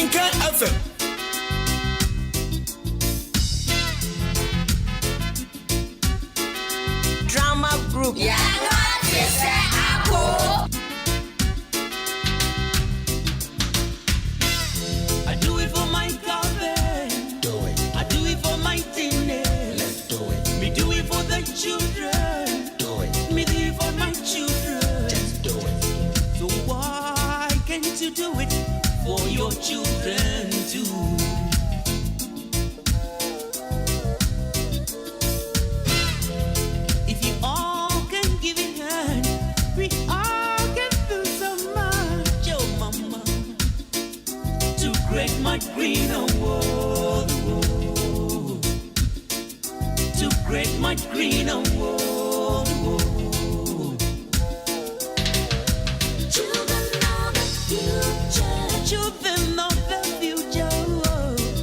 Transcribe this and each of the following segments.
Ahenkan FM. Drama group. Yeah, God, yes, I do it for my government. Do it. I do it for my teenage. Let's do it. Me do it for the children. Do it. Me do it for my children. Just do it. So why can't you do it for your children too? If you all can give it hand, we all can do so much, oh mama, to create my greener world, to create my greener world. children of the future. Children of the future,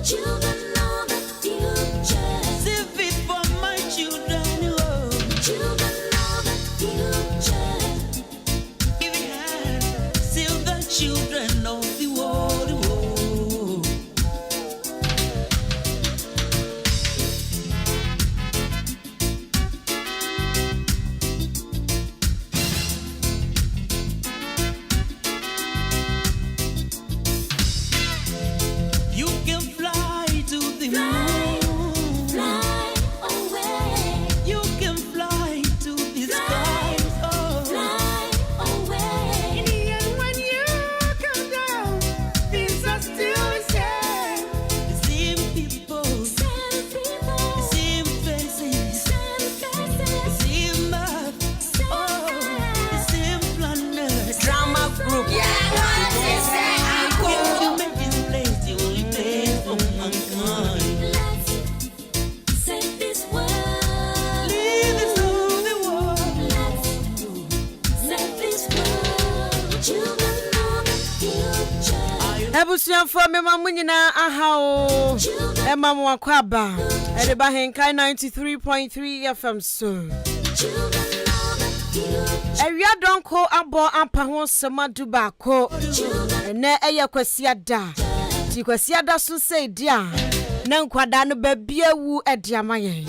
Children of the future. save it for my children, Children of the future. give it hand, save the children of the world. You can fly to the moon. Fly away. You can fly to the sky. Oh. Fly away. In the end, when you come down, things are still the same. The same people, Same people. the same faces, Same the faces. same earth, oh, the same planet. Drama group. Yeah, God, yes, You make this place the only place for mankind. let's save this world. Leave this whole the world. Let's save this world. Children of the future. Ebusian for me mamunyina aha o. Emma mo akwaba. Edeba Ahenkan 93.3 FM so. Children of the future. Ewia donko abo ampa ho sema dubako. Ene eye kwasiada. Ti kwasiada so say dia. Na nkwada no babia wu ediamaye.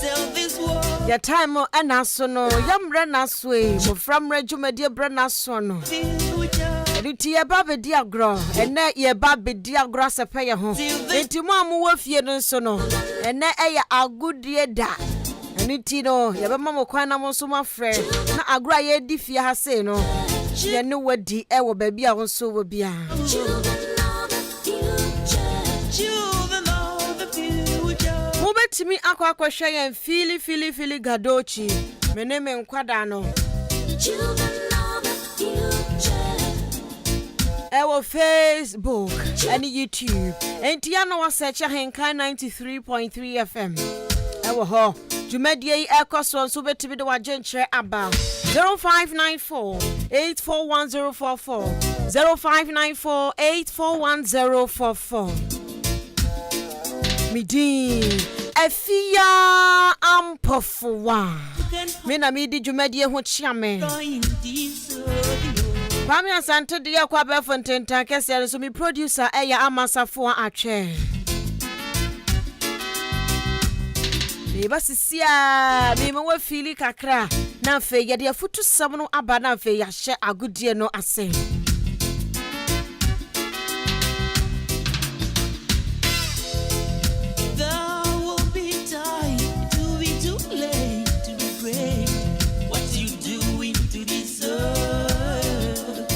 Save this world. Ya time ena so no yamre na so e Mmofra Mmere dwumadie bre na so no. Future. Enti ye ba be dia gro. Ene ye ba be dia gro sepe ye ho. Enti mo amu wa fie no so no. Ene eye agudie da. Enti no ye be mamo kwan na mo so mafre. Na agro ye di fie ha sei no. Ye ne wadi e wo ba bia wo so wo bia. Children of the future. Children of the future. Mo betimi akwa ye fili gadochi. Meneme nkwada no. Children of the future. Ewo Facebook and YouTube. Enti ya no wa search Ahenkan 93.3 FM. Ewo ho. Jumedie ekoso so betimi de wa gentre aba. 0594 841044 0594 841044. Midin Afia Ampofowaa. Me na me di jumedie ho chiame. Going this world. Pami asante dia kwa befonten kese so mi producer eya amasafo atwe. Me basisia me wa fili kakra na fe ye de afutu sam no aba na fe ya hye agudie no ase. There will be time, it will be too late to regret what you doing to this earth.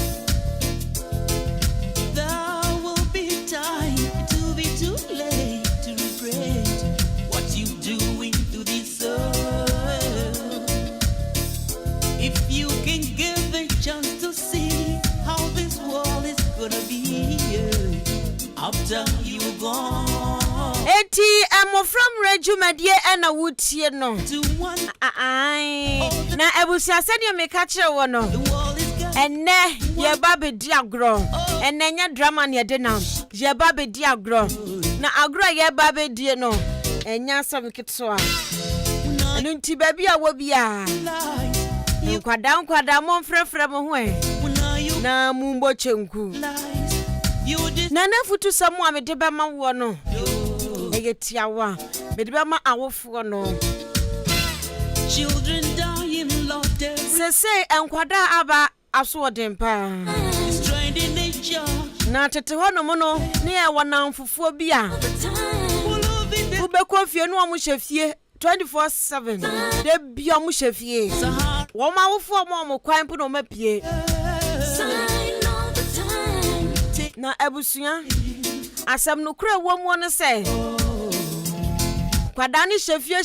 There will be time, it will be too late to regret what you doing to this earth. If you can give a chance to see how this world is gonna be after you gone. Eti Mmofra Mmere dwumadie ena wutie no. To one, Na ebusia se de meka kire wo no. the world is gone. Enne ye ba be di agro. Enne nya drama ne de nam. Ye ba be di agro. Na agro ye ba be die no. Enya sam kitso a. Enu nti ba bia wo bia. Nkwada mo mfrefre mo ho e. Na mumbo chenku. Nana futu samu a mede bema wo no. Eye tiawa. Mede bema awofo no. Children dying, Lord, there is Say enkwada aba aso odempa. strain in nature. Na tete hono mo no ne e wona mfufuo bi a. Full of it, Ubekọ fie no omo hyefie 24/7. De bia omo hyefie. Sahara. Wo ma wofo omo kwan po no mapie. Sign all the time. Na abusua asem no kura wo mu no se kwada ni hyefie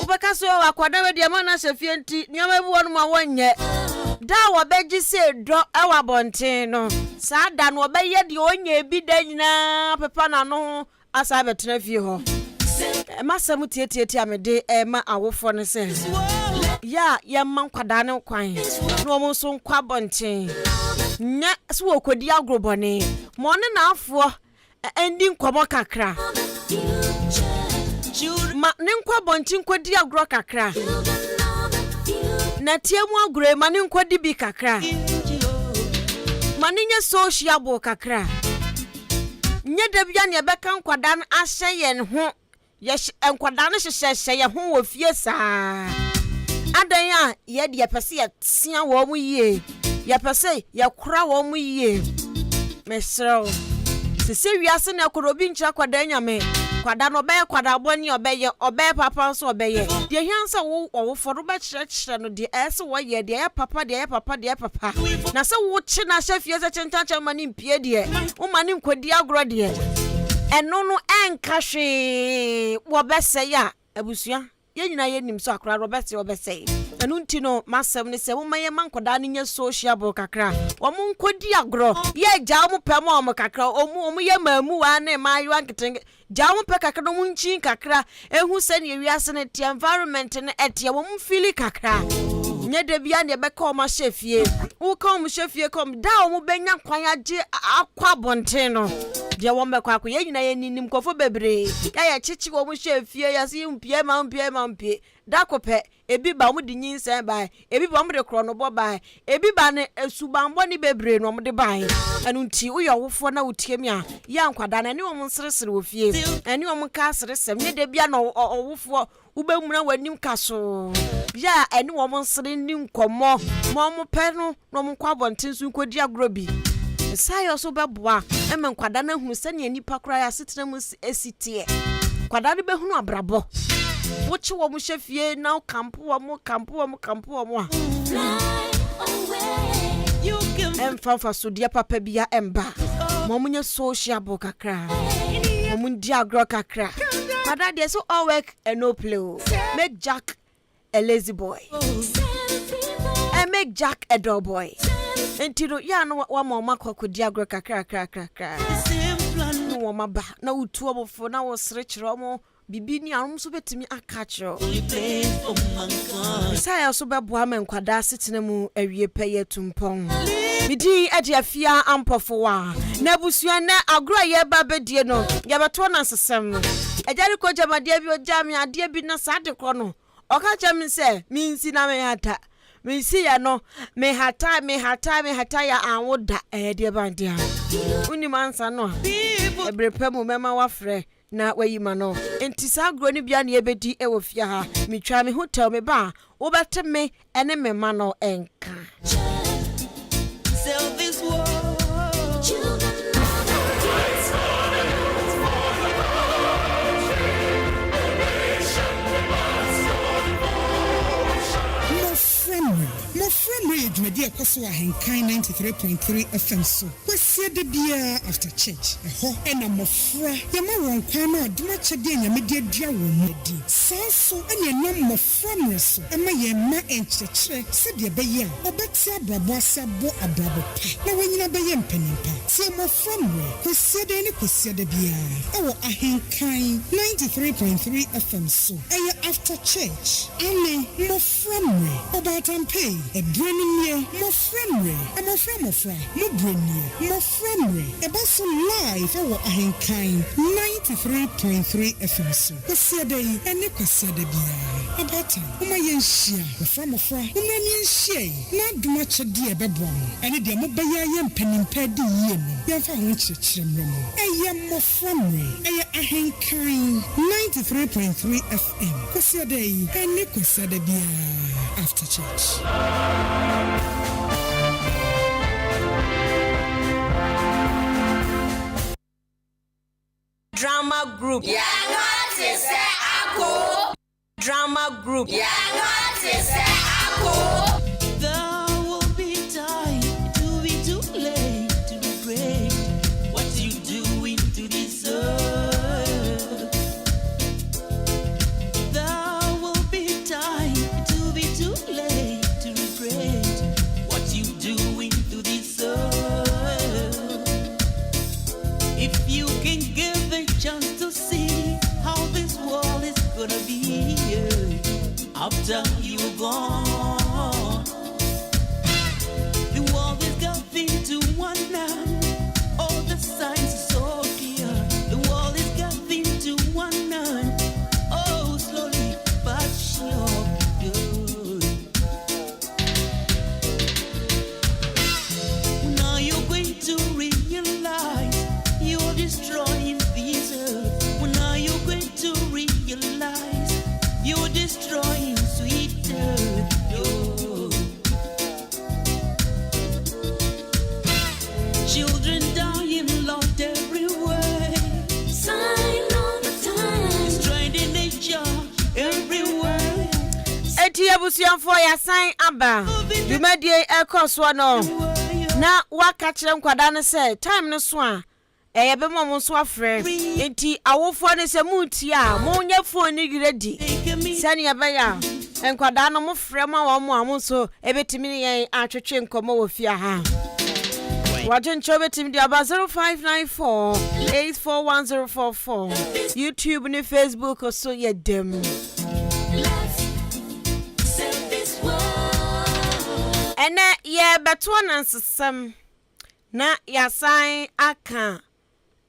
ubeka so wa kwada we de ma na hyefie nti nyoma bi wonu ma wonye da wo beji se do e wa bonten no sa da no obeye de onye bi da nyina pepa na no asa betena fie ho masam tietie amede ma awofo no se ya man kwada ne kwan no mo so nkwa bonten nya so okodi agrobone mo ne na afo ending komo kakra ma ne nkwa bonten kodi agro kakra na tiemu agro ma ne nkodi bi kakra ma ne nya social bo kakra nya da bia ne beka nkwada no ahye ye ne ho ye nkwada no hyehyehye ye ho wo fie saa adan a ye de pese ye tia wo mu yie ye pese ye kura wo mu yie mesro sese wiase na korobi ncha kwada nyame kwada no be kwada boni obeye papa so obeye de hiansa wo foro be kyerɛkyerɛ no de ese wo ye de ya papa na se wo kye na hyefie se kyentacha mani mpie de wo mani nkodi agro de eno no enka hwe wo bese ya abusua ye nyina ye nim so akora robese wo bese enu nti no masem ne se wo maye mankoda ne nya social bo kakra wo mu nkodi agro ye gya wo pɛ mo kakra omu ye mamu wa na mayu anketen gya wo pɛ kakra no mu nchi kakra ehu se ne wiase ne ti environment ne etie wo mu fili kakra nye de bia ne be ka o ma hyefie wo ka o mu hyefie kom da o mu benya kwan age akwa bonten no de wo me kwa ye nyina ye ninim kofo bebre ya chichi wo mu hyefie ya si mpie mpie da kopɛ ebi ba mu di nyinsen ba ebi ba mu de krono bo ba ebi ba ne esubambo ni bebre no mu de ba anu nti wo yo wofo na wotiem a ya nkwada na ne wo mu seresere wo fie ene wo mu ka seresem ne de bia na wofo ubemura wanim kaso ya ene wo mu sere ni nkomo mo mu pɛ no no mu kwa bonten su nkodi agrobi sayo so beboa eme nkwada na hunu se ne nipa kra ya setena mu esitie kwada ne behunu abrabo wochi wo mu hyefie na kampo wo mu a You can emfa so dia papa bia emba mo munye social bo kakra mo mun dia agro kakra kwada de so all work and no play make Jack a lazy boy and make Jack a dull boy entiro ya no wa mama kwakodi agro kakra no wo maba na utu obofo na wo srekire mo bibi ni arum so betimi akachiro saya so beboa men kwada setena mu awie peye tumpon midi ade Afia Ampofowaa na busua na agro ye ba bedie no ye beto na sesem ejari ko jamade bi ojami ade bi na sade kro no oka chami se minsi na me hata minsi ya no me hata ya anwoda de bandia uni mansa no ebrepa mu mema wafre na wayima no enti sa agro ni bia na ebedi e wo fia ha mitwa me hotel me ba wo beteme ene me ma no enka sell this world. Mmofra Mmere dwumadi akoso Ahenkan 93.3 FM so. Kwasia de bia after church. Eho ena mmofra yama won kwan na oduma chede nyamede adua wo mudi. Sanso ene nam Mmofra Mmere so. Ema ye ma enchechire se de beye a obeti abrabo asabo abrabo pa. Na wonyina beye mpanimpa. Se Mmofra Mmere kwasia de ni kwasia de bia. Ewo Ahenkan 93.3 FM so. Eye after church. Ane Mmofra Mmere obatampe Ebrennie, Mmofra Mmere, Mmofra, Mmofra Mmere, Ebaso live for Ahenkan 93.3 FM. Kwasiada yi, ene kwasiada bia. abata uma yenhia Mmofra umra ni enhia na adoma chede e bebo ho ene de mo baya ye mpanimpa di yie no yemfa ho chirechire mremo eye Mmofra Mmere eye Ahenkan 93.3 FM kwasiada yi ene kwasiada bia after church. Drama group. Yeah, what is that? Ako. Drama group. Yeah, what is that? Ako. There will be time, it will be too late to regret what you doing to this earth. There will be time, it will be too late to regret what you doing to this earth. If you can give a chance to see how this world is gonna be after you're gone. The world is getting to one end. All the signs are so clear. The world is getting to one end. Oh, slowly but sure. Now you're going to realize you're destroying this earth. Now you're going to realize you're destroying sweet earth. Children dying lost everywhere. Sign all the time. Destroying the nature everywhere. Eti abusianfo ya sign aba. Dumedie ekoswo no. Na waka kire nkwada ne se time no so a ebe mo so afre. Enti awofo ne se muti a monye phone ni ready. Sani abaya enkwada no mo frɛ ma wo mo amonso ebetimi ne yen atwetwe nkomo wo fia ha. Wajen chobe team di aba 0594 841044. YouTube ni Facebook so ye dem. Let's save this world. Ene ye beto na nsesem na ya sign aka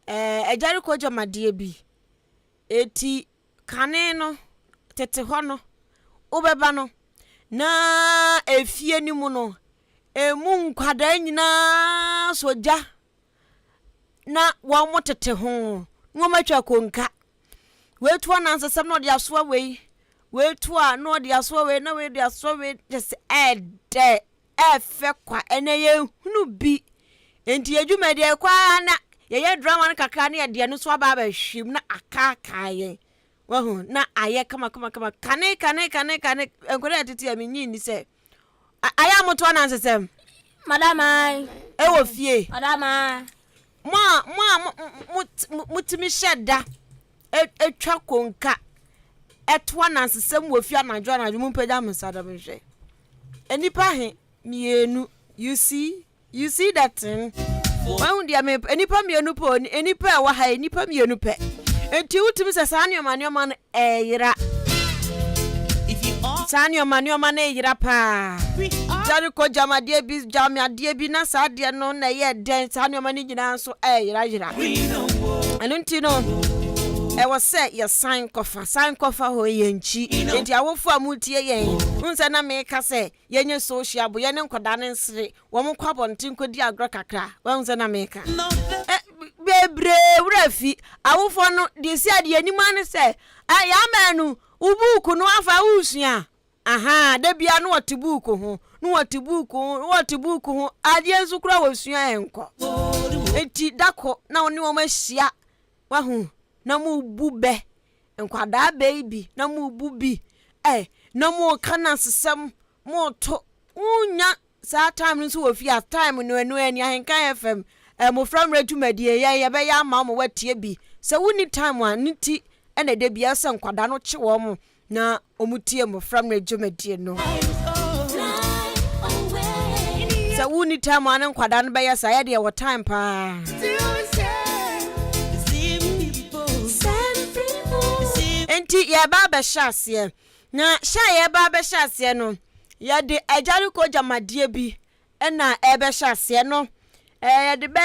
ejari ko jamadie bi eti kane no tete ho no obeba no na efie ni mu no emu nkwada nyina soja na wa motete ho ngomatwa konka wetu na nsesem no de asoa wei wetu a no de asoa wei na we de asoa wei just ede efe kwa ene ye hunu bi enti adwumade kwa na ye drama no kakra na ye de no so aba ba hwim na akaka ye wahu na aye kama kane enkwere atete aminyi ni se aya moto na nsesem Madam, ewo fie Madam, mutimi sheda etwa konka etwa na nsesem wo fie anadwo anadwo mumpeda msada behwe enipa he mienu you see that thing when dia me enipa mienu po enipa wa ha enipa mienu pe enti utimi se sanyo manyo no eyira If you are sanyo manyo no eyira pa we are jari ko jamadie bi na sadie no na ye den sanyo mani nyina so eyira we know enti no e was say your sign cover ho yenchi enti awofo amutie yen unse na me ka say yenye social bo yene nkoda ne nsere wo mo kwabonti nkodi agro kakra wo unse na me ka nothing. bebre wrafi awofo no de si ade anima ne say ya manu ubuku no afa usua aha da bia no wotibuku ho no wotibuku ho ade ensu kura wosua enko enti dako na oni wo mahia wahu na mu bube enkwada baby na mu bubi na mu kana sesem mu to unya sa time nso wo fia time no enu ani Ahenkan FM Mmofra Mmere dwumadie ye be ya ma mo watie bi se woni time a niti ena de bia se nkwada no che wo mo na omutie Mmofra Mmere dwumadie no Fly away. se woni time an nkwada no be ya sa ye de wo time pa enti ye ba be hyase na sha ye ba be hyase no ye de ajari ko jamadie bi na ebe hyase no ye de be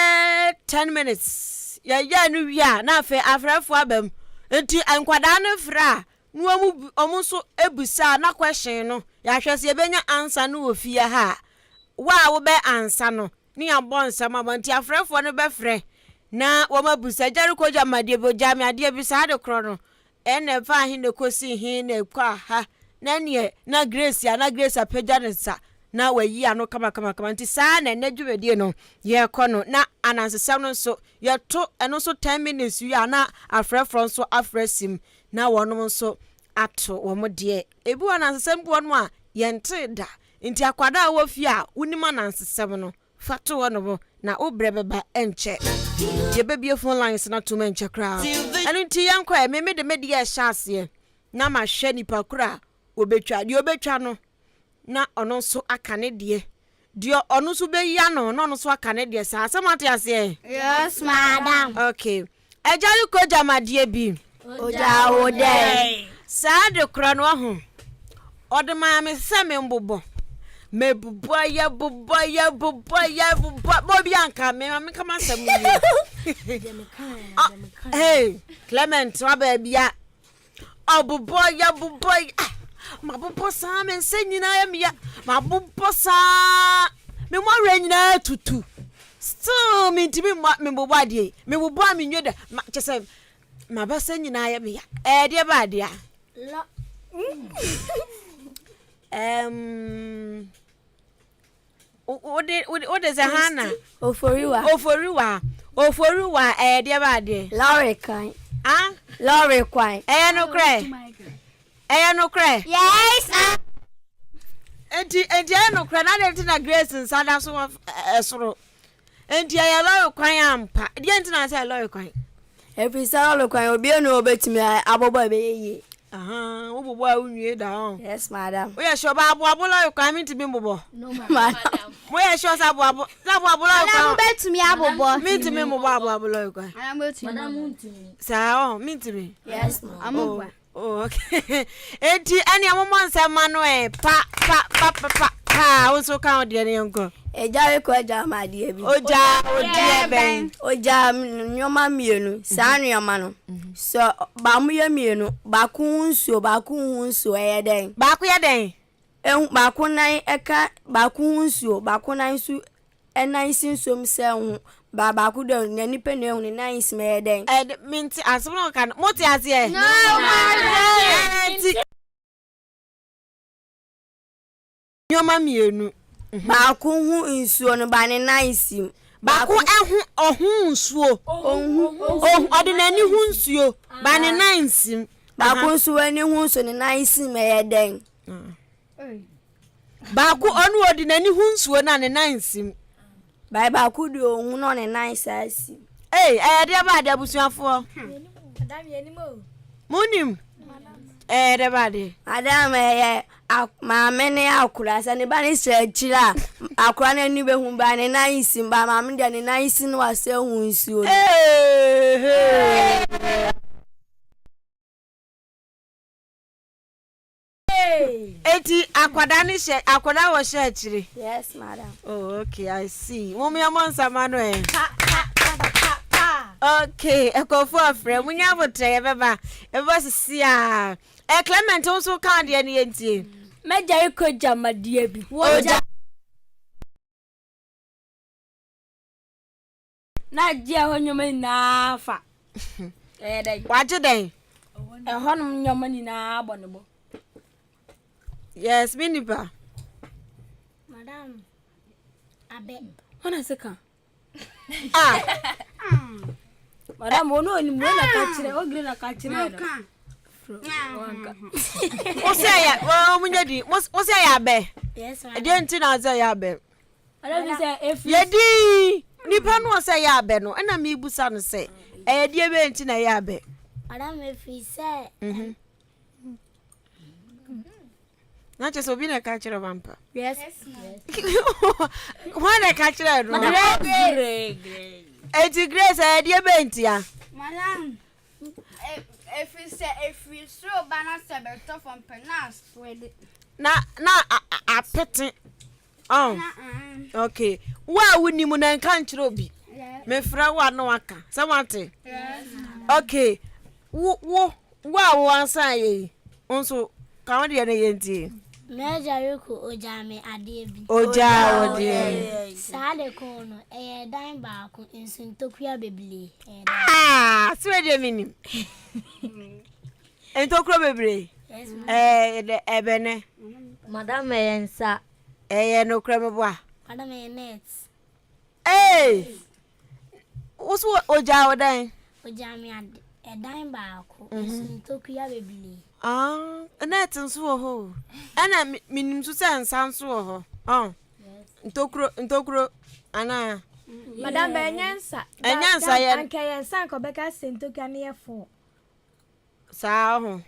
10 minutes ye ya no wi a na afa afrafo abam enti ankwada no fra nuamu omunso ebusa na question no ya hwese ye benya answer no ofia ha wa wo be answer no ni abon sama banti afrefo no be frɛ na wo mabusa jare ko jamade bo jame ade bisa de kro no ene fa hin ne kosi hin ne kwa ha na ne na grace apagya ne sa na wayi ano kama nti saa na ne dwumadie no ye kɔ no na anansesam no so ye to eno so 10 minutes wi ana afrefro so afresim na wonom so ato wo mo de ebi anansesam bu no a ye nte da nti akwada a wo fi a unim anansesam no fato wono na obre beba enche ye bebie phone lines na to menche kra eno nti yankwa me de medi ye hyase na ma hwe nipa kra obetwa de obetwa no na ono so akane de ono so be ya no ono so akane de sa asamate ase. Yes, madam. Okay. Ejali ko jamade bi. Oja ode. Sa de kra no ho. Ode ma me se me mbobo. Me bubo ya bo bi anka me kama sam ni. Hey, Clement wa ba bia. Obubo ya mabubo sa me nyina ya me ya mabubo sa me mo re nyina tutu still me ntimi me bobo ade me bobo a me nyoda chese mabasa nyina ya me ya de ba ade a what is a hana oforiwa de ba ade Lorry Kwan. No cry. Yes. Enti no cry na de na Grace nsada so esoro. Enti ya Lorry Kwan ampa. De enti na say Lorry Kwan. Every Lorry Kwan obi no obetimi abobo be ye. Aha, wo bobo a unwie da on. Yes, madam. We sure ba abo Lorry Kwan mi ntimi bobo. No, madam. We sure sa abo Lorry Kwan. Obetimi abobo. Mi ntimi bobo abo Lorry Kwan. Madam. Sa o mi ntimi. Yes, ma'am. Oh, okay. Enti ani amomo nsema no pa so kan de ne nko. Ejare ko jamade bi. Oja ben. Oja nyoma mienu. Sa nyoma no. So ba mu ye mienu, ba ku nsuo e den. Ba ku ye den. Ba ku nan eka ba ku nsuo, ba ku nan su enan sinsom se hu. Baba ku de nyani pe ne hu ni nice me den. Minti asmo kan moti ase. No, nyoma mienu. Ba ku hu nsuo no ba ne nice. Ba ku ohun nsuo. Ordinary hu nsuo ba ne nice. Ba ku nsuo ni hu nsuo ni nice me den. Ba ku onu ordinary hu nsuo na ne nice. Ba ku de ohun no ne nice asi. De ba de abusuafo. Madam yenimo. Munim. De ba de. Madam ma me ne akura sa ne ba ne chira akura ne ni be hu ba ne nice ba ma me de ne nice no ase hu nsuo. Eti akwada wo she chire. Yes, madam. Oh, okay, I see. Mummy amonsa mano Okay, ekofo afre munya botre beba. Eba sisi a. Clement also kan de ne yentie. Meja ko jamade bi. Oja. Na dia honyoma na fa. Dai. Waje den. Honum nyoma ni na abonebo. Yes, minipa. Madam. Abe. Wana seka. Madam, ono ni mwana kachire, o green na kachire. O say ya, munyadi, o say ya be. Yes, madam. E dey na say ya be. Madam say if yedi nipa no say ya be no, na me busa no say. E dey be nti na ya be. Madam if he say. Na che so bi na kachire vampa. Yes. Why na kachire no? Great. Eti Grace e dey be nti ya. Madam, if we so banana saber from penas ready. Na apete. Oh. Okay. Wa wuni mu na nka nchire obi. Me fra wa no aka. Samate. Yes. Okay. Wo ansa ye. Onso ka won de na yenti. Meja yuko ojame adebi. Oja ode. Sade kono dan baako nsintokua bebele. Ah, so de minim. Entokro bebre. De ebene. Madam Ensa. No kreme boa. Madam net. Oso oja odan. Ojame dan baako nsintokua bebele. Net nso ho. Ana minim so sensa nso ho. Ntokro ana. Madam Enyansa. Enyansa ye. Anka yensa ko beka sentokua ne yefo. Saa ho.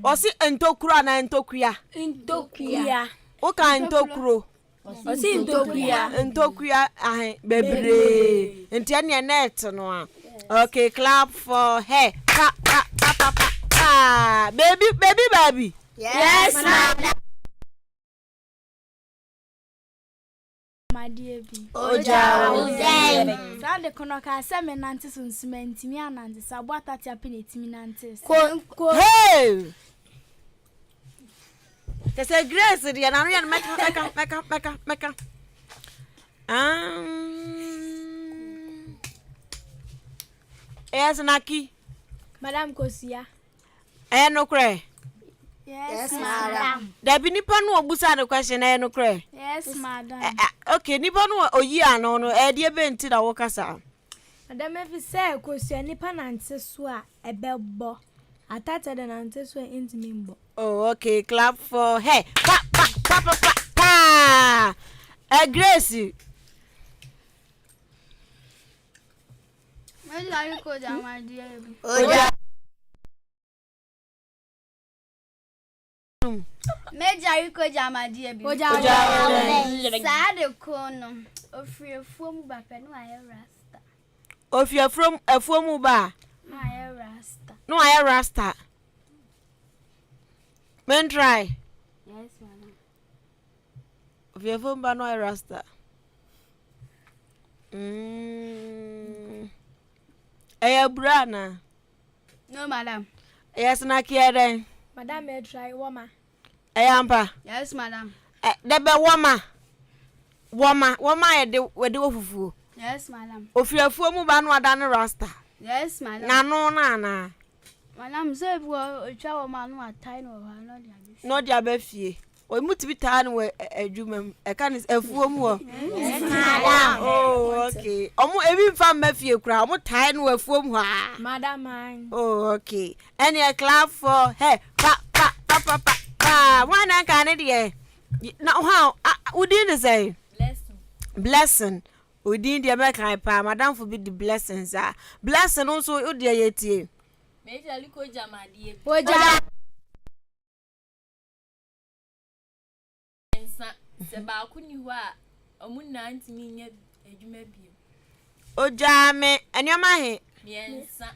Osi ntokro ana ntokua. Ntokua. O ka ntokro. Osi Ntokua bebre. Enti ane net no a. Okay, clap for her. Pa. Baby. Yes, madam. Madiebi. Oja. Sade kono ka se me nante sunsumenti mi anante sabota tia penetimi nante. Hey! Tese grace dia na no meka. Yes, Naki. Madam Kosia. No cray. Yes, madam. There be nipa no obusa the question no cray. Yes, madam. Okay, nipa no oyi ano no de be nti da wo kasa. Madam efi say Kosia nipa nante so a ebebo. Atata de nante so intimi mbo. Oh, okay, clap for her. Pa. Grace. Meja yuko jama adebi. Oja. Meja yuko jama adebi. Oja. Sade kono ofrefom ba pe no aye rasta. Ofia from ba. Aye rasta. No aye rasta. Men try. Yes, madam. Ofia from ba no aye rasta. Brana. No, madam. Yes, na kiere. Madam me try woma. Ampa. Yes, madam. Debe woma e de wede ofufu. Yes, madam. Ofiafuo mu ba no ada ne rasta. Yes, madam. Na no na. Madam say we otwa wo ma no atai no ha no dia. No dia ba fie. O mutibi taa no adwumam. E kan afuo mu o. Yes, madam. Oh, okay. Omo ebi mfa ma fie kura. Omo taa no afuo mu ha. Madam mine. Oh, okay. And you clap for her. Pa. Why not can it? Now how? Who did say? Blessing. We did the American pa. Madam forbid the blessings. Blessing also you dear yeti. Meja liko jamadi. Oja. Ensa se ba kuni ho a omunna ntimi nya adwuma biem. Oja me anyoma he. Miensa.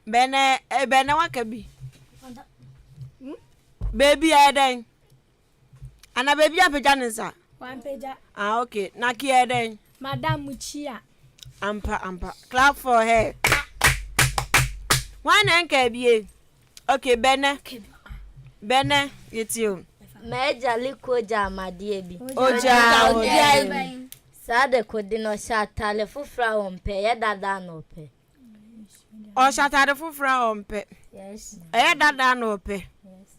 Bene wakabi. Baby Eden. Ana baby apejanisa. One peja. Okay. Naki Eden. Madam Muchia. Ampa. Clap for her. One anke bie. Okay, Bene yetio. Meja liko jamadiebi. Oja. Sade kodi no shatale fufra ompe ya dada no pe. O shatade fufra ompe. Yes. Dada no pe. Yes.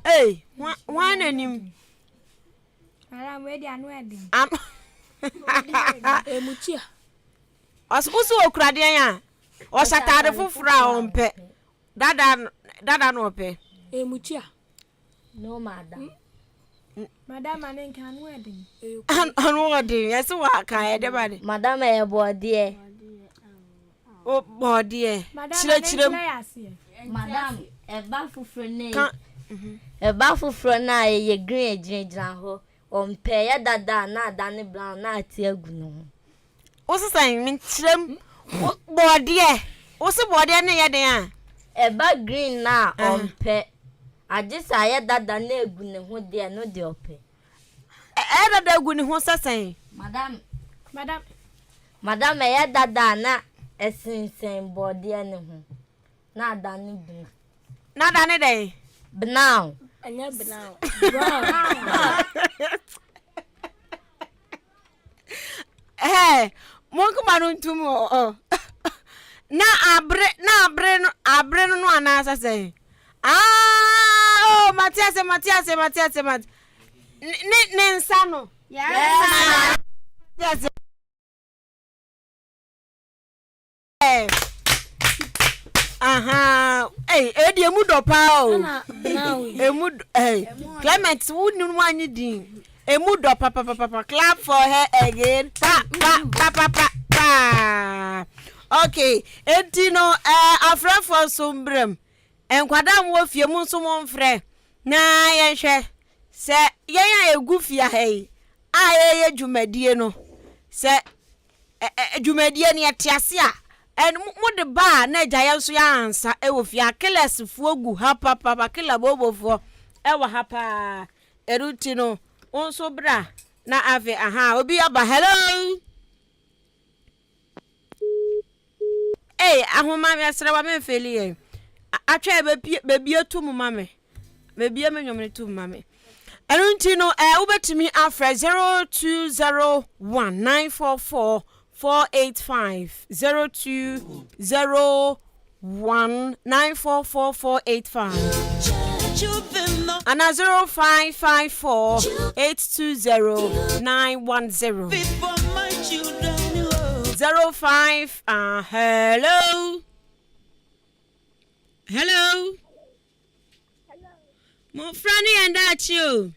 Hey, one anim. Madam we dia no edi. Muchia. Osbusu okurade ya. O shatade fufra ompe. Dada no pe. Muchia. No madam. Madam anen kan no edi. Anu odi, yes wa kan e de bade. Madam e bodie. O bodie. Chire. Madam eba fufro ne. Eba fufro na ye green ejina ho. Ompe ya dada na adane brown na ati agu no. O sesan min chirem bodie. O se bodie ne ye den a. Eba green na ompe. Ajisa ya dada na egu ne ho de no de ope. Era da gu ni ho sesen. Madam ya dada na esinsen body ne ho. Na adane bina. Na dane dey. Binaw. Anya binaw. Hey, monko manuntum o. Na abre no anasa say. Ah, oh, Matias. Ne nsano. Yes. Yes. Aha. Hey, edi emu do pa o. Emu Clement wunu anyi din. Emu do papa. Clap for her again. Pa. Okay, etino afra for sombrem. Enkwada mo fie mu so mo mfre. Na ye hwe. Se yen egu fia hei. Ye dwumadie no. Se dwumadie ne atiase a en mo de ba na agya so ya ansa e wo fia kelesfo gu ha papa kela bobofo e wo ha pa eruti no onso bra na ave aha obi aba hello. Hey, ahoma me asra wa me feli e. Atwa be tum mame. Be bia me nwomre tum mame. Erunti no ubetimi afra 0201944485 0201944485 and 0554820910 05 hello Mmofra and Achio.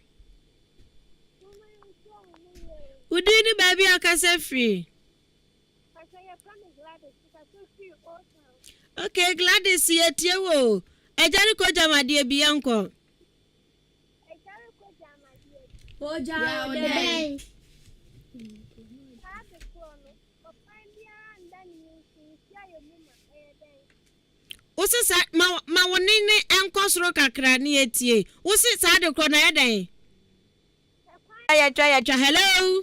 Who did the baby akase free? Okay, Gladys yet you. I don't go to my dear Bianco. What's that? My one and Cosro Cacrani etie. What's it? Sad of Corner day. Hello.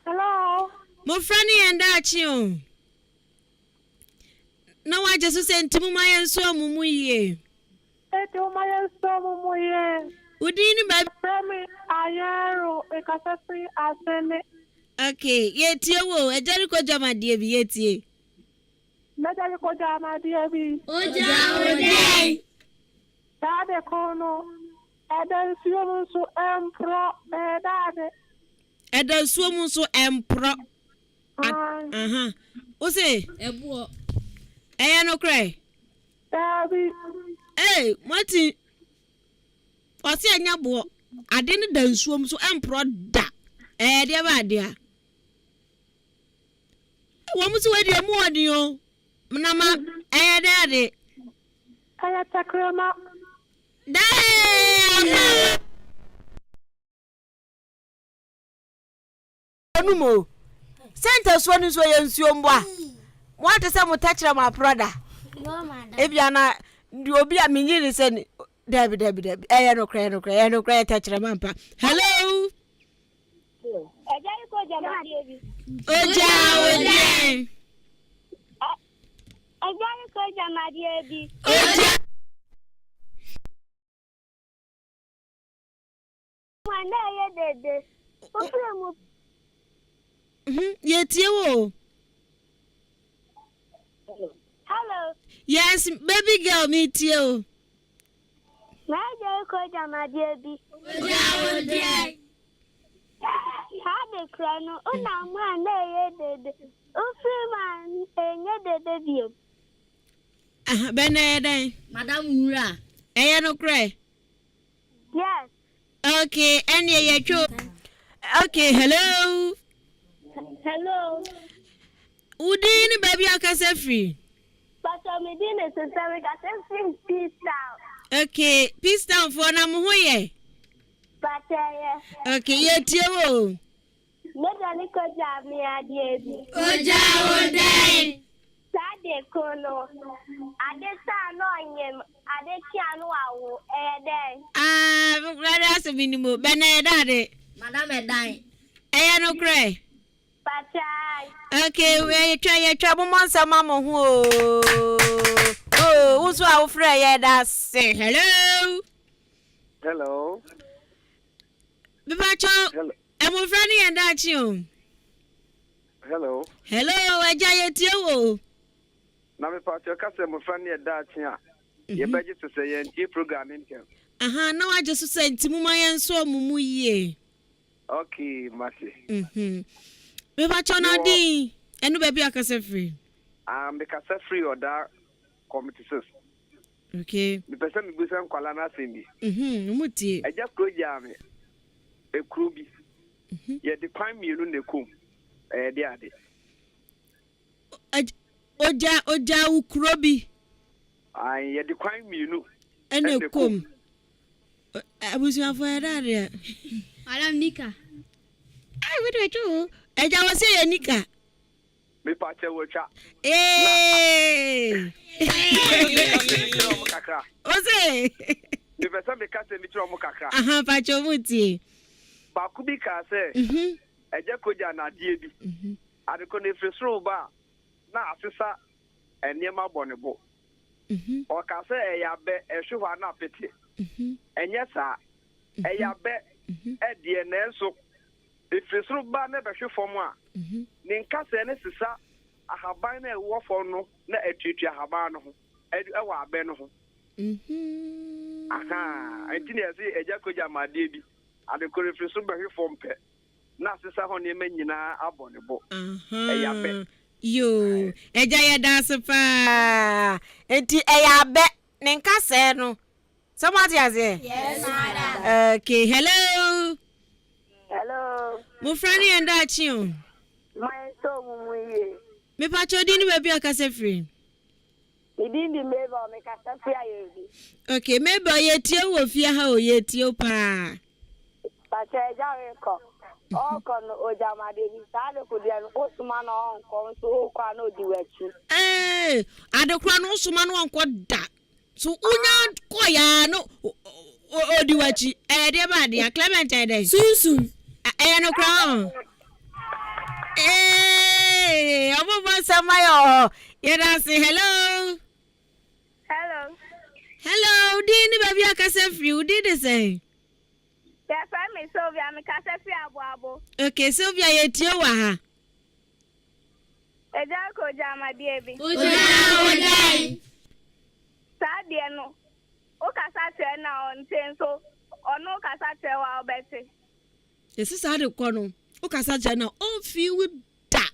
Hello. Mmofra and Achio. No, I just sent to my and so mumuye. Udini by Premi Ayaro, a Casafri Asene. Okay, yet you, a Jericho Jama dear Vieti. Medical Jama dear B. Dade Kono, Edan Sumunsu Empro, Edade. Edan Sumunsu Empro. What's it? Eh, no cry. Hey, Martin. What's your nabo? I didn't dance swim so Empro da. Dear Vadia. What was where your morning? Mama, daddy. I attack Roma. Damn! No more. Send us one is way and Siomba. What is some touch of my brother? No, madam. If you are not, you'll be a minute and Debbie. I no cry, touch the mampa. Hello. Yet you. Hello. Yes, baby girl, meet you. My dear, Had a crono, man, did. Free man, Benede. Madam Mura. No cry. Yes. Okay, and yeah, okay, hello. Hello. Udini baby akase free. But I'm doing a peace out. Okay, peace down for Namuye. But Okay, yet you. Medical job me a dear. Sade kono. Ade sa no nyem. Ade ti anu awo. Brother, as a minimum. Benedade. Madam dying. No cry. Pachai. Okay, we try trouble monster mama who. Oh, who's our friend? That say hello. Hello. Hello. I'm a friend and that you. Hello. Hello, I giant you. Now, me Pacho, I'm a friend and that here. You better to say a programming. No, I just said to Mumma and so Mumu. Okay, Massy. Me Pacho Nadi, and baby, I can say free. Because I'm free or that committee. Okay. The person who is on Kalana Cindy. Muti. I just go jam a crewby. Yet the crime you know, the coom. Oja ukrobi. Yet the crime you know. And the coom. I was your for that. Madam Nika. I would do. And I was saying Nika. Me Pacho watch out. Eh. Ose. The person be cast me from Mokaka. Pacho Muti. Bakubika say, I just go down at DB. I don't know if it's true, but now, sister, and near my bonnet. Or can say, I bet a shoe are not pity. And yes, sir, I bet at the end, so if it's true, but never show for one. Ninka say, sister, I have been a war for no, not a teacher, Habano, our Beno. Aha, I didn't say a Jacoja, my baby. And the current super reform pet. Now, sister, honey, men, you know, abonnable. You, a jaya dancer, enti a bet, Ninka said no. Somebody has it. Yes, madam. Okay, hello. Hello. Mmofra and that you. My so Me Pacho didn't baby a cassette free. He didn't remember make a free. Okay, maybe yet you will fear how yet you pa. Pacha Jarico. Oh, con Ojama, the Sada could be an Osman on so no do it. Eh, I don't crown Osman on quad that. So, Una Koya no do what you dear body, a Clementine. Soon, I no crown. Eh, I'm over some you say hello. Hello, didn't baby I can say you did the same. Yes, I'm Sylvia, I'm a Casafia. Okay, Sylvia, yet you are. A Jaco Jama, baby. Sadiano. O Casata now on Tenso, or no Casata or Betty. This is how the corner. O Casata now, all few with that.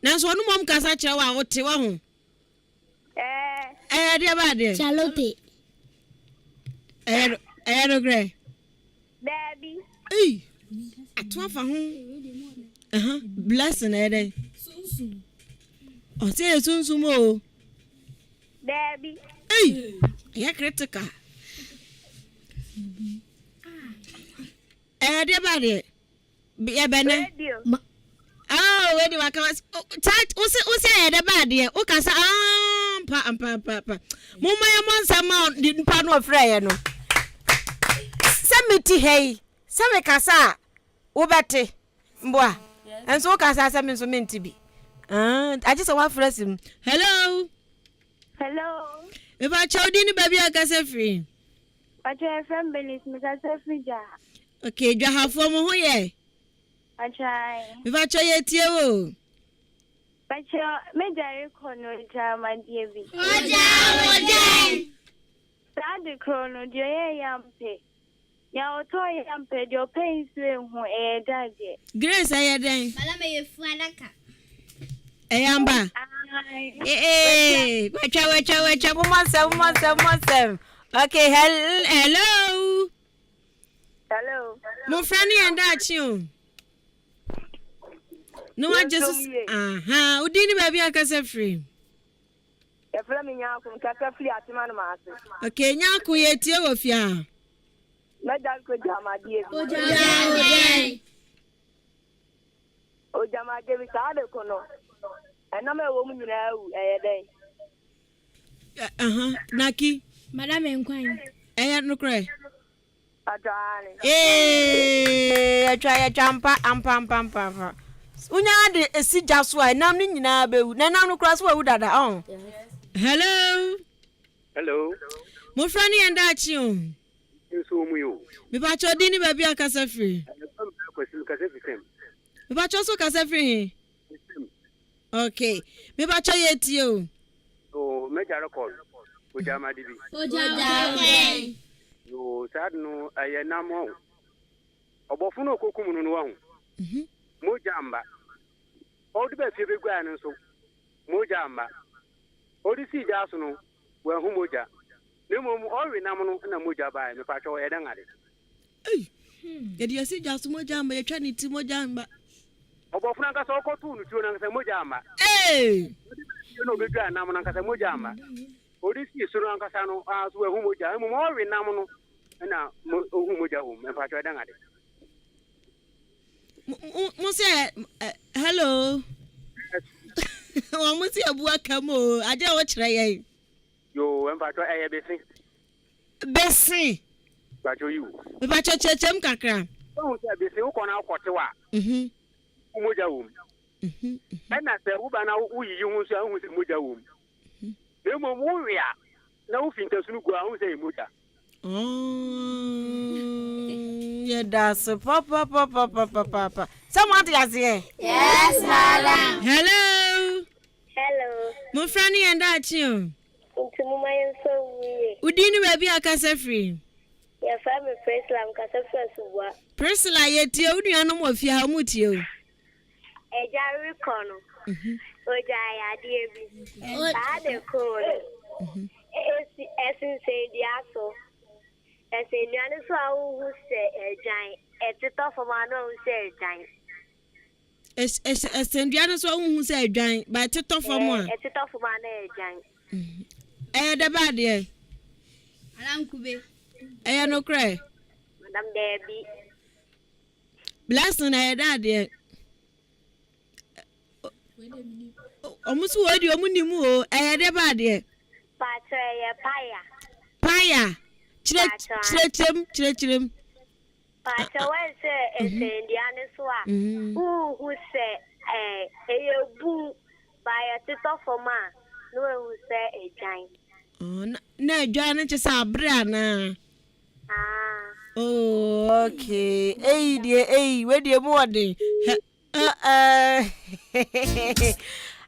Now, so no mom Casata or Tiwa. Dear body. Charlotte. I agree. Daddy. Hey, at 12 for home. Blessing, Eddie. Oh, say soon more. Daddy. Hey, you're critical. Dear body. Be a banner. Oh, where do I come? Chat, who said the body? Who can say, papa. Mumma, monster mount didn't pan of Freya. No. Samiti hey, Same Casa, Ubate, Bois, and so Casa Samin so meant to be. I just want to press him. Hello. If I told you, baby, I can say free. But your friend Benis, Mr. Free. Okay, you have one more here. I try. If I tell you, but your major corner, my dear. Sad chrono, dear Yampe. Your toy Yampe, your pain swim who a daddy. Grace, I had then. Madam, you Franaka. Ayamba. Woman. Okay, hello. Mmofra and that you. No, I just who didn't baby I can say free. If let me now from Catafree at Manama. Okay, Yaku yet you of ya. Let that go down, my dear. Oh, Jama gave it other corner. And I'm a woman now, a day. Naki. Madam Enquine. I had no cry. Adwale. Atwa ya champa ampa. Unya de esi jaso a nam ni nyina bewu. Na nam no kura so wu dada on. Hello. Mmofra ni enda achi o. Nso mu yo. Me ba cho di ni ba bia kasa free. Me ba cho so kasa free. Okay. Me ba cho ye ti o. Oh, meja record. Oja ma dibi. Yo, sad no ayenamo. Obofo no kokum no wa hu. Moja amba. Odi be fie be gwa no so. Moja amba. Odi si ja so no wa hu moja. Nemo ori nam no na moja ba me pa cho edan ade. Yedi si ja so moja amba ye twa ni ti moja amba. Obofo na nka so kotu no tuo na nka moja amba. No be gwa nam na nka moja amba. Odi si so na nka sa no so wa hu moja. Mo ori nam no na hu moja hu me pa cho edan ade. Say hello. Musi abua kamo. Aja wo kire ye. Yo, em pato eye Besi. Pato you. Me pato chechem kakra. O se besi wo kona akote wa. Umoja wo. Na se wo ba na wo yiyi hu so hu se moja wo. Emo wo ria. Na wo finta sunu gua hu se moja. Yeah, that's papa. Someone is here. Yes, madam. Hello. Mmofra ni enda achi o. Ntumuma yenso wiye. Udini baby akasa free. Ya family Priscilla mkasa free suwa. Priscilla yetie unuanom ofia ha mutie o. Eja rikono. Oja ya die bi. Ade ko. Esin say diaso. Esin nuane so awu se ejan. Etito foma no se ejan. Esendiano so hu se adwan ba tito fom a. Etito foma na ejan. De ba de. Alankube. No cry. Madam Debbie. Blessing da de. Omusu wodi omunimu o de ba de. Pato ye Paya. Chirem. Pato we se esendiano so a. Who se eyebu by etito foma no who se ejan. Na adwan che sa abra na. Oh, okay. We dey more dey.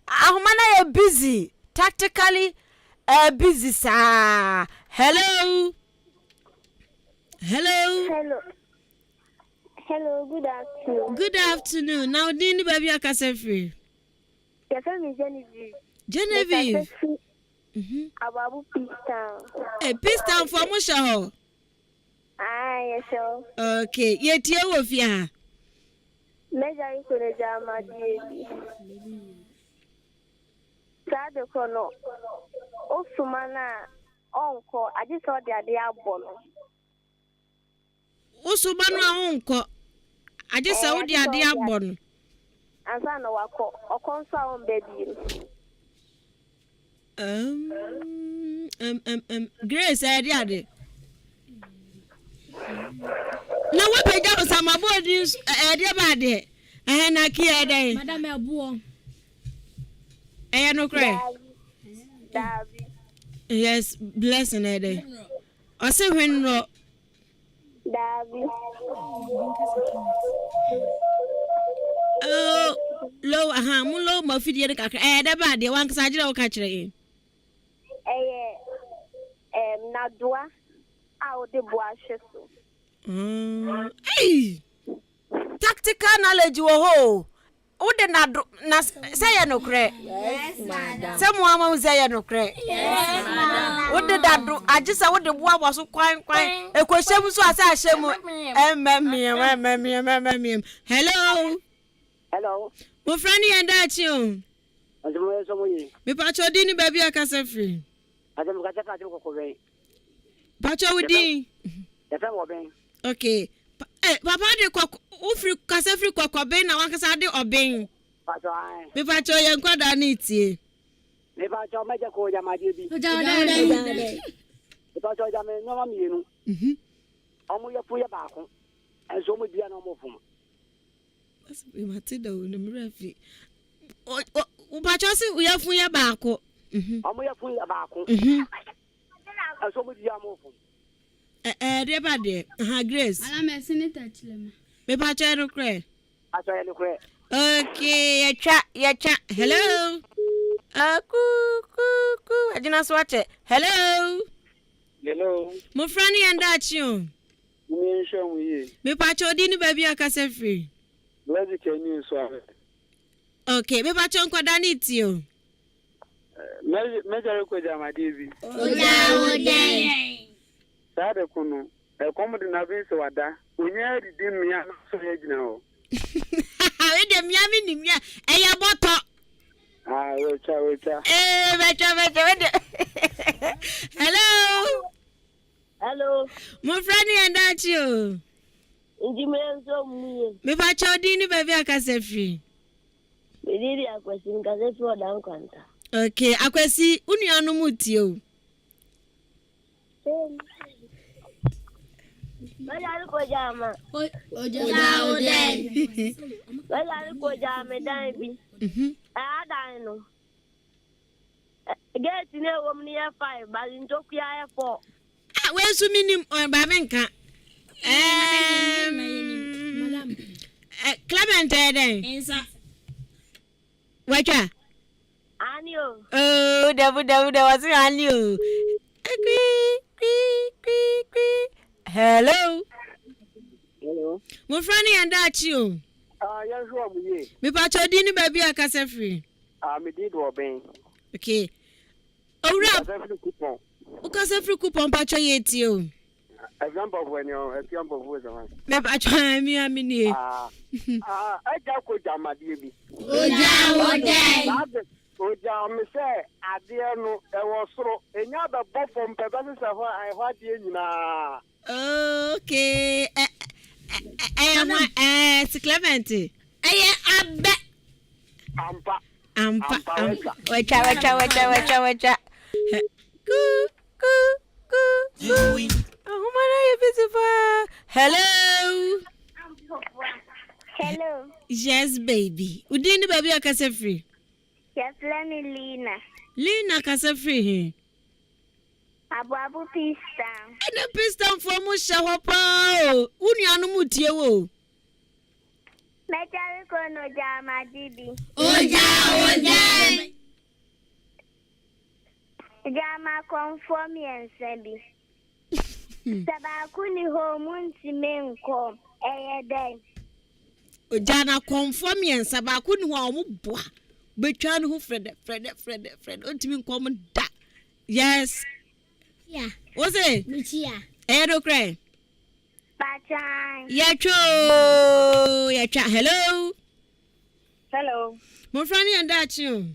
Ahumana you busy. Tactically busy sir. Hello, good afternoon. Good afternoon. Now dini baby akasa free. Your family Genevieve. Ababu Peace Peace Town for Musha. Yes, sir. Okay, yet you of ya. Measure for the Jama DAB. Sad Kono. Oh, Sumana, Uncle, I just saw the idea bono. Oh, Sumana, Uncle, I just saw the idea bono. And son of a console baby. Grace, I did it. No, what I got some about this, about it. And I can't, Madame Abuo. I no cry. Davy. Yes, blessing a day. I say when no. Davy. Oh, low, mulo, my feet, the caca, about the one side of catching. Nadua out the boishes. Hey, tactical knowledge, oh, would not say no cray. Yes, madam. Someone will say no cray. Yes, madam. What did that do? I just saw what the boy was so quiet. A question was so I say, hello. My friend, and that you. Me pacho dini baby akasa free. Adam kata kata ko ko. Pacho wudi. Okay. Papa de kwa ufri kasa free kwa ben na wan kasa de oben. Pacho ai. Me pacho ye nkwada na itie. Me pacho meje ko ja ma die bi. Oja. Me pacho ja me no ma mienu. Omo ya fu ya baako. Enso mo dia na omo fom. Bas we matida o no mrafi. O pacho si uya fu ya baako. Omo ya fu ya baako. Enso mo dia mo fom. De ba de. Ha Grace. Ala me senator chilema. Me pacho no kre. Aso ya no kre. Okay, ya cha. Hello. Ku. Ajina swache. Hello. Hello. Mo frani andachi o. Me show we. Me pacho di ni baby akase free. Let's can you so. Okay, me pacho nkwada ni ti o. Measure ko jama divi. Oja. Sade kunu. E komo de na bi so wada. Onya di mi ya so ya gina o. We de mi ami ni mi e ya boto. Wecha. Wecha. Hello. Mo frani andachi o. Ndi me nso muye. Me pacho di ni baby akase free. Me di akwesi nkase fi oda nkwanta. Okay, akwesi unu anu muti o. Wala ko jama. Oja. Wala ko jama dan bi. Dan no. Get ne wom ne 5, ba ntoku ya 4. We su minim ba menka. Madam. Clement eden. Insa. Wacha. Anio. Oh, dabu was anio. Hello. Hello. Mo frani andachi o. Ya sure mu ye. Me pacho di ni baby akase free. Me did wo ben. Okay. Owura. Ukase free coupon pacho ye ti o. Example when you example was one. Me pacho mi amini. Aja ko jama die bi. Oja me say ade no e wo soro enya be bofom pebe se ho ai ho ade nyina. Okay. Clement. Abe. Ampa. Wecha. Ku. Oh my beautiful. Hello. Hello. Yes, baby. Udini baby akase free. Yes, let me Lina. Lina akase free. Abu pista. Ene pista for mu shahopa. Uni anu mutie wo. Mejari kono jama dibi. Oja. Jama conform yensebi. Sabakuni homunti menko. Eyeden. Ojana conform yensa ba ku ni ho boa. Betwa no Fred. Ontimi nkom da. Yes. Yeah. What's it? Michia. Edo cry. Bachan. Yacho. Hello. Hello. Mo frani andachi.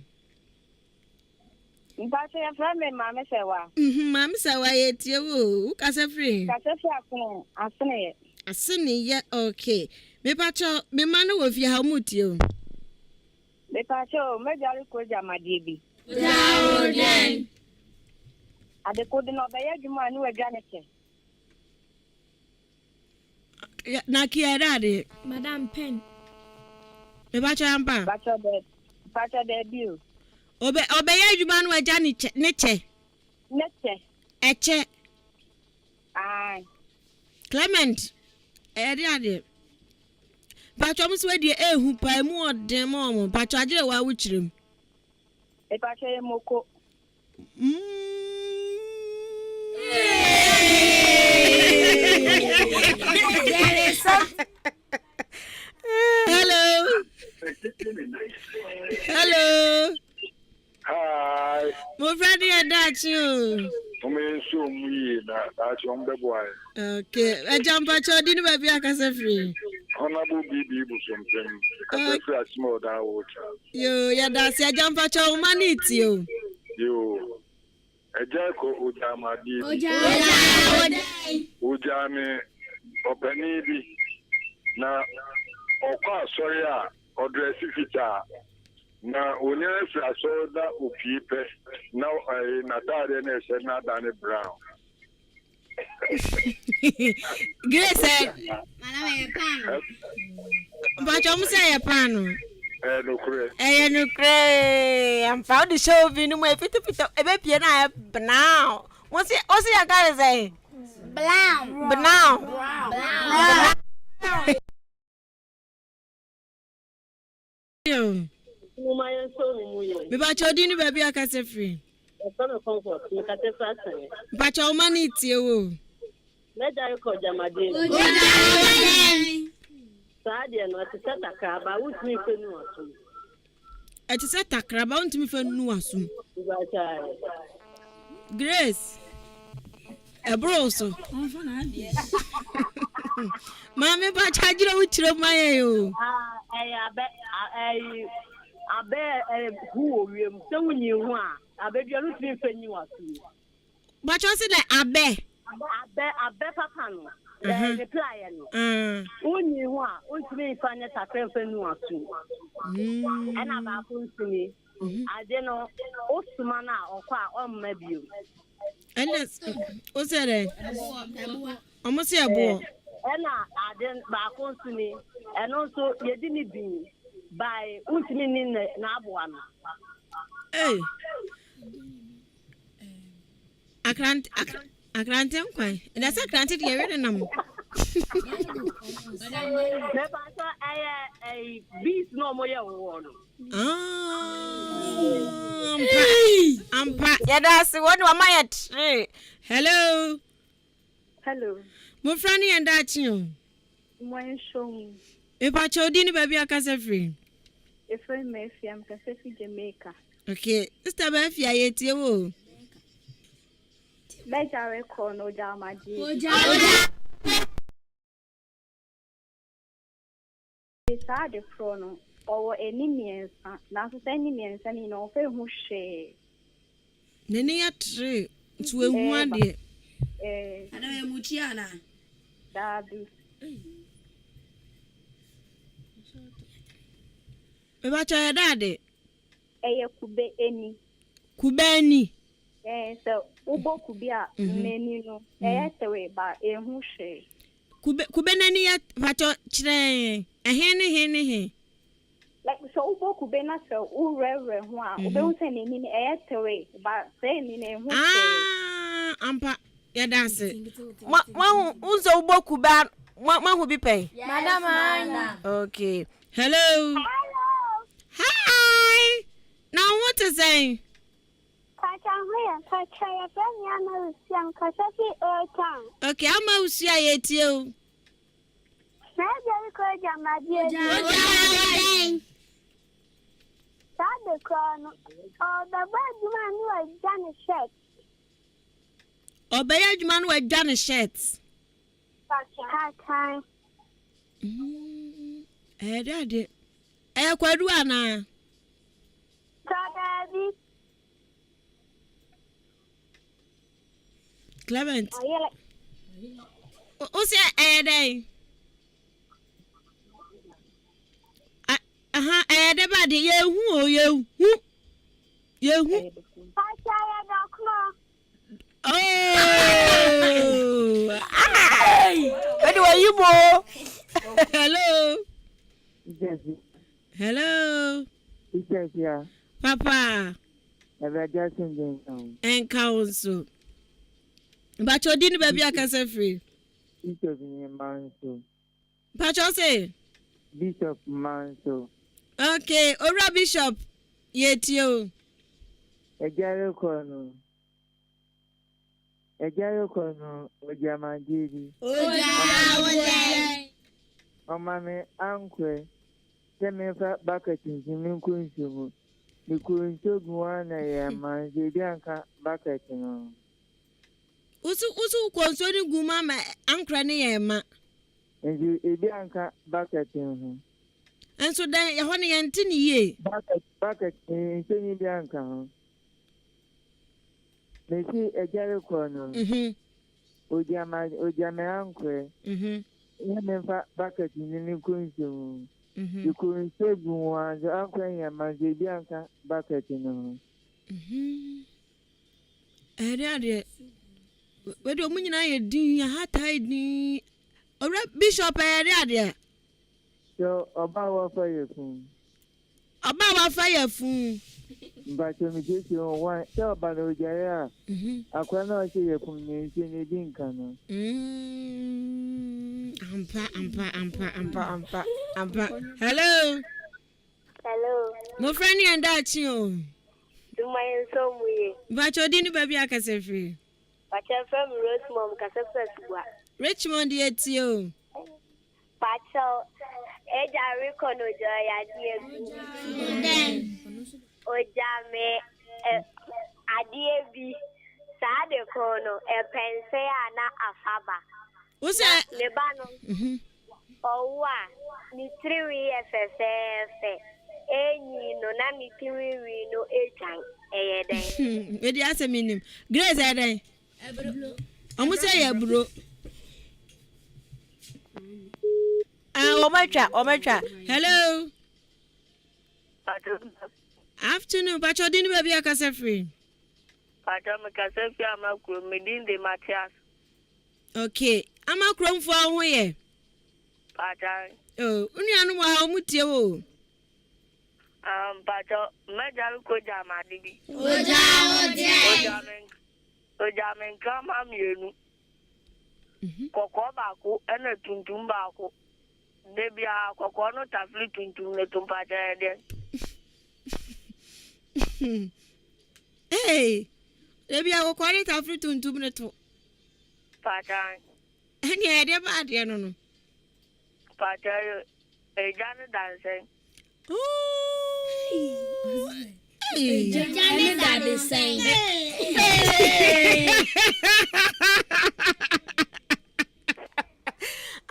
Mpacho ya frame mama sewa. Mama sewa ye tie wo. U kase free. Kase fi akun asene. Asene ye okay. Me pacho me manu wo fi ha mutie o. Me pacho me jari ko jama diebi. Oja. Ade ko de no be ya djuma ni we ganeke. Na kiera de. Madam Pen. Me pacho ampa. Pacho de bill. Obe ya djuma no aja ni che. Neche. Eche. Ai. Clement. Ade. Pacho mu so de ehu pa mu odem mo. Pacho agire wa wuchirem. E pacho e moko. Hello. Hi. Mo fradi adachi. Me so mu ye na adachi on be boy. Okay. E jamba cho di ni baby akase free. Honorable BB Busompem. Kase free asimo da wo cha. Yo, ya da si jamba cho humanity o. Yo. Eja ko oja ma di. Oja me opani bi na okwa sorry a odresi fita na onye fi aso da opiepe na na tare na se na dane brown Grace, but I'm saying a pan. No credit. No cray. I'm proud to show you no more fit a baby and I have now. What's it I gotta say? Brown. But now. Me ba chodini baby akase free. But your money tio. Let I call Jamadi. Sadia no to set a car, but with me for no. It is a takra bound me for no assume. Grace. A broso. Mammy, but I get with your my. I bet who you so you want. I bet you're not me for you. But you said I bet. I bet Papa. Reply. When you want, me find a friend for you. And I'm to me. I don't know. Osmana or quite on maybe. And that's what's that? Almost here, boy. And I didn't back on to me. And also, you didn't be by Usmin Nabuana. Hey, I can't tell quite. That's a granted here in them. A beast no more. I'm yeah, that's what am I at? Hello. Hello. Mmofra and that you. My show. If I told you, baby, I can say free. If I may, I'm Pacific Jamaica. Okay, this time I fear it you. Let I record no drama. It's hard to chrono or any means, not any means, and you know, who share. Nene tree to a one day. I know Muchiana. Daddy. About your daddy. Kube any. Kubeni. So, Ubo Kubia, many no, away by a who share. Kubenani yet, but your train. A henny. Like so, Ubo Kubena, so, who reverend one, don't send any away, but saying in a who share. Ampa, yeah, that's it. Who's a boku bad? One who be pay? Madam. Okay. Hello. Hi. Now what to say? Okay, I'm out here at you. Obey man with Johnny shirts. Daddy. Quaduana. Clement. What's your day? Everybody, you. Oh, where are you, boy? Hello. Hello. Yeah. Papa. And council. But you didn't baby I can say free. Bishop Manso. But you say? Bishop Manso. Okay, Ora Bishop. Yet you. A Jaro Corner. A Jaro Corner, Ojamajidi. Oh, mammy, uncle. Send me a bucket in Minkunsu. You couldn't took one a man, the Bianca bucket. Usu concerning Gumama, Uncle Niema. And you, Bianca bucket in him. And so then, your honey and tin ye. Bucket in Tiny Bianca. They see a Jaro Corner. Ojama uncle. Bucket in the new Kunsu. You couldn't say one, the uncle and my Bianca bucket in him. we do munyina ye din ya hata din ora bishop area So about fire fun. About fire fun. But me just one tell about Ojaya. Akwana say ye fun ni se din kan. Ampa. Hello. Hello. Mo friend and that you. Do my so muye. But you didn't baby akasefri. But I'm from Rosemont, Casafua. Richmond yet you. Pacho, Eja Ricono Joy, Ojame, Adiebi, Sade Kono, a Pensea Afaba. What's that? Lebanon. Oh, what? Ni 3 FFF. Eni no na mi 3 no echan. Eyeden. Where the answer meaning? Grace Eden. Almost say ya bro. Omecha. Hello. Afternoon, but you didn't baby akasefri. Pato me kasefri amakro me din de Matthias. Okay. Amakro mfo ho ye. Pato. Oh, unu anu wa omutie wo. Pato meja ko jama dibi. Ojamen kama mienu. Koko bako ene tuntum bako. Debia koko no tafli tuntum ne tumpaja ede. Hey. Debia koko no tafli tuntum ne to. Pata. Eni ede ba de no. Pata ejane danse. Ejane danse.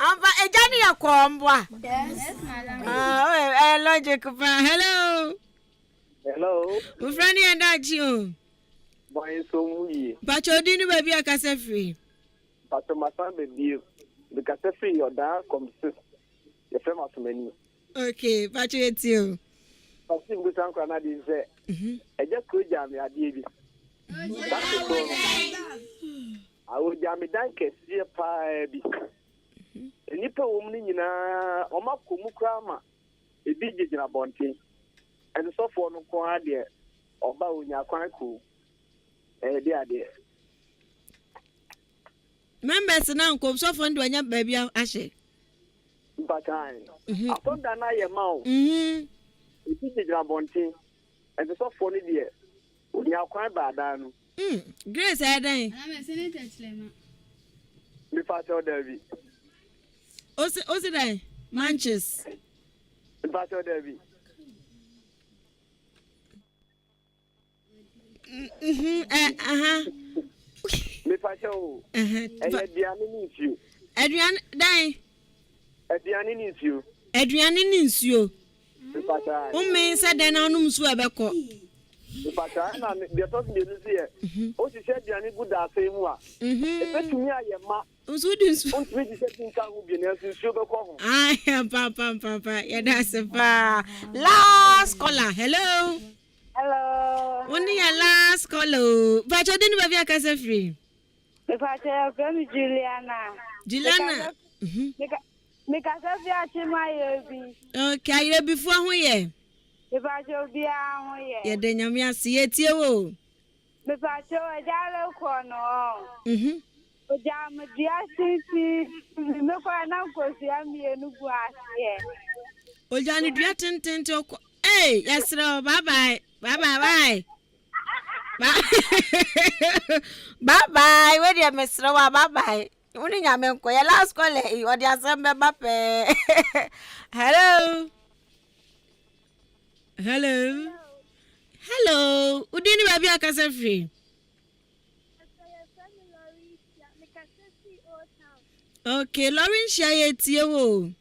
Amba ejani ya kwambwa. Yes, madam. Logic pa. Hello. Hello. My friend and that you. Boy so muye. But you didn't baby akasefri. But my son baby the kasefri your da consist. Your famous many. Okay, but you it you. But sim go san kana di say. Eja ko jam ya die bi. Awo jam dan kesi pa bi. Nipa wo mu nyina omakomu krama ebi gigina bonten and so for no ko ade oba onya kwan ko de ade members na nkom so for ndo anya baby ahye bakan upon that na ye mawo ebi gigina bonten and so for no de onya kwan ba da no Grace Eden I'm a senator chlema. Mi fa tell David Osi dai Manches. Pastor David. Me pastor o. Aduane ni nsuo. Aduane dai. Aduane ni nsuo. Aduane ni nsuo. Me pastor. Ummi se den na onum nsuo ebekọ. Me pastor na de to me nu se. O si se aduane gu da afa mu a. Ebetumi aye ma. Unsudinsu. Untwe se tinka hu bi na nsuo bekọ ho. Ay, papa. Ya da se pa. Last caller. Hello. Hello. Only your last caller. But you didn't have your casa free. If I tell you, Juliana. Make us have my baby. Okay, you before who ye? If I shall be out here. Ya de nyamia si etie wo. If I show a jalo corner. Jam dia sisi me kwa na nkosi ami enugu ase. Ojani dua tenten to. Hey, yesra bye bye. Bye. Bye. Where you mesra wa bye. Uni nyame nko ya last call e odi asembe bape. Hello. Udini baby akase free. Okay, Lauren Shire tie wo.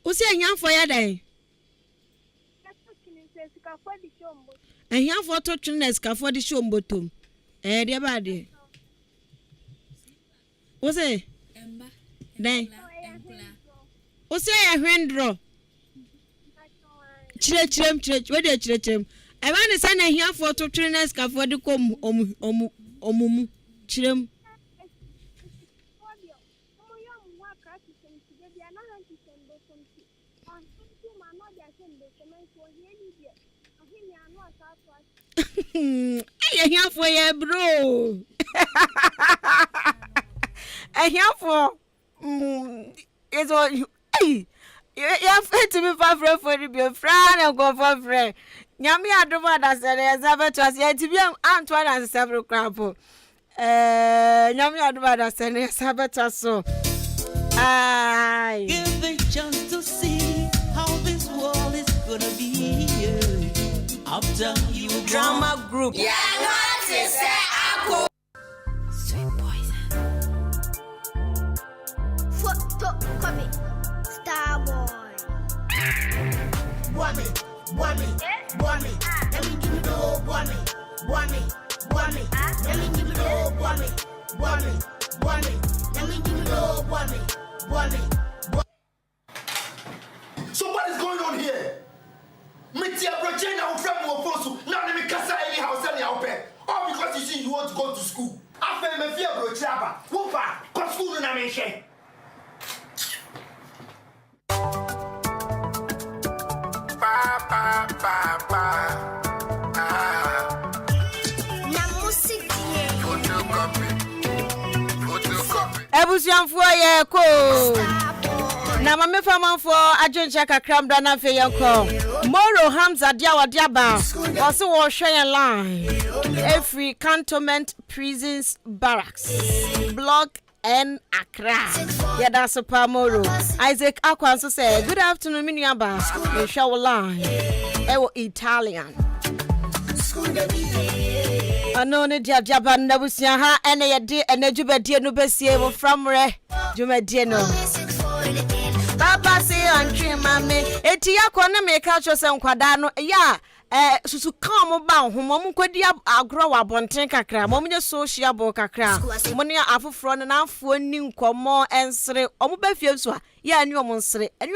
Usi anya for ya dai. Anya for to twins ka for the show mbotom. De ba de. Usi? Emba. Dai. O say hwendro. Chirem we dey chirem. E ba ne say na hia for to trainers ka for de kom omumu chirem. Hey, here for ya, bro. Here for it's all you. Hey, you're fit to be far for the friend and go for friend. Yami adoma that said, as ever to us, yet to be Antoine and several crapo. Yami adoma that said, as ever to so. Give a chance to see how this world is gonna be. After you drama group. Yeah, what is that? Sweet poison. Photo copy. Star boy. Whammy. Let me give you the whammy. Let me give you the whammy. Let me give you the whammy. So what is going on here? Metia Brojena from Mofosu, now let me cast any house any out there. All because you see you want to go to school. After me fear Brojaba, Woofa, come school in a mention. Ebusianfo ye ko na mame famanfo ajoncha kakram da na fe yanko Moro Hamza dia wadiaba wase wo hwe line every cantonment prisons barracks block and Accra yada super Moro Isaac Akwanso say good afternoon minuaba we show line ewo Italian ano ne dia na busia ha ene ye de ene djubadie no besie Mmofra Mmere djumadie no Baba say antwe mame eti yakọ me ka cho se nkwada no ya susu kan mo ba ho mo nkodi agro wa bonten kakra mo nye social bo kakra mo ne afoforo no na afo ni nkomo ensere omo ba fie so a ya ani omo nsere ani